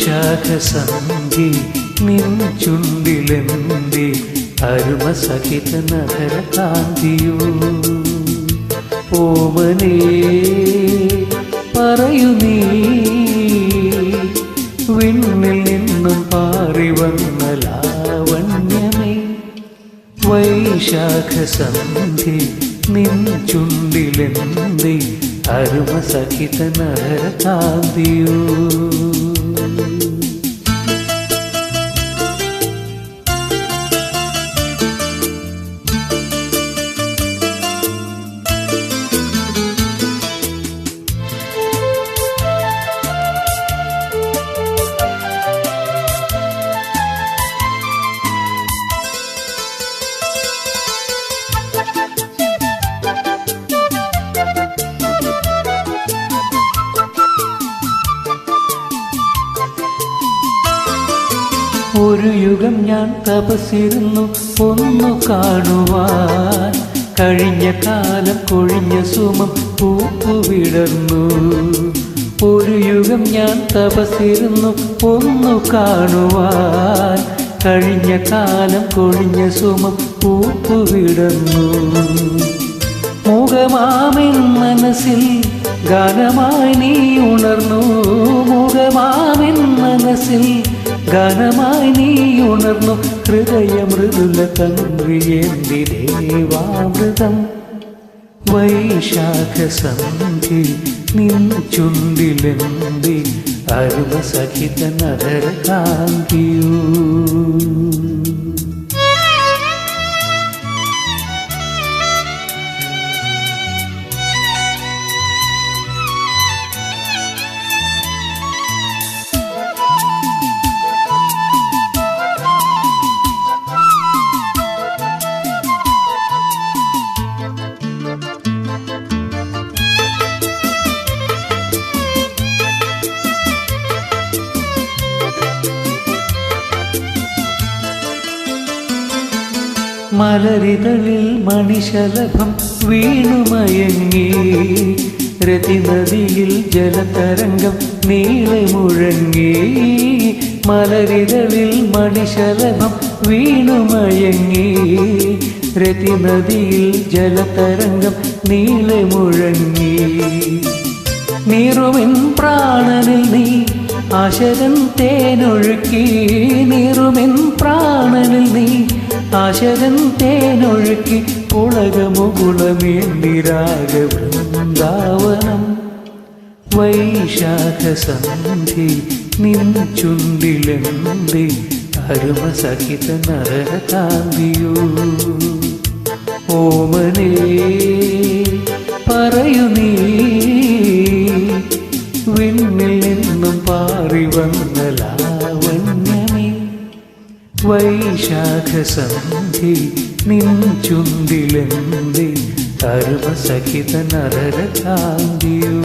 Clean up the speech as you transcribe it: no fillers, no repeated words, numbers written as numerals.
വൈശാഖസന്ധി നിൻ ചുണ്ടിലെന്തേ അരുമസഹിത നഗരകാന്തിയോ ഓമനേ പറയൂ നീ വിണ്ണിൽ നിന്നും പാറി വന്ന ലാവണ്യമേ വൈശാഖസന്ധി നിൻ ചുണ്ടിലെന്തേ അരുമസഹിത നഗരകാന്തിയോ ഒരു യുഗം ഞാൻ തപസ്സിരുന്നു ഒന്നു കാണുവാൻ കഴിഞ്ഞ കാലം കൊഴിഞ്ഞ സുമം പൂപ്പുവിടർന്നു ഒരു യുഗം ഞാൻ തപസ്സിരുന്നു ഒന്നു കാണുവാൻ കഴിഞ്ഞ കാലം കൊഴിഞ്ഞ സുമം പൂപ്പുവിടർന്നു മുഖമാമിൻ മനസ്സിൽ ഗാനമായി നീ ഉണർന്നു മുഖമാമിൻ മനസ്സിൽ ഗാനമായി നീ ഉണർന്നു ഹൃദയമൃദുല തന്ത്രിയേന്തി ദേവാമൃതം വൈശാഖസന്ധി നിൻ ചുണ്ടിലെന്തി അരുമസഹിത നഗരകാന്തിയോ മലരിതളിൽ മണിശലഭം വീണുമയങ്ങി രതിനദിയിൽ ജലതരംഗം നീളെ മുഴങ്ങി മലരിതളിൽ മണിശലഭം വീണുമയങ്ങി രതിനദിയിൽ ജലതരംഗം നീളെ മുഴങ്ങി നീറുമിൻ പ്രാണനിൽ നീ ആശരൻ തേനൊഴുക്കി നീറുമിൻ പ്രാണനിൽ നീ ആശരൻ തേനൊഴുക്കി പുളകമുകുളമേന്തിരാഗവൃന്ദാവനം വൈശാഖസന്ധി നിൻ ചുണ്ടിലെന്തി അരുമസഹിത നഗരകാന്തിയോ ഓമനേ പറയൂ നീ വിണ്ണിൽ നിന്നും പാറി വന്ന ലാവണ്യമേ വൈശാഖസന്ധി നിൻ ചുണ്ടിലെന്തി അരുമസഹിത നഗരകാന്തിയോ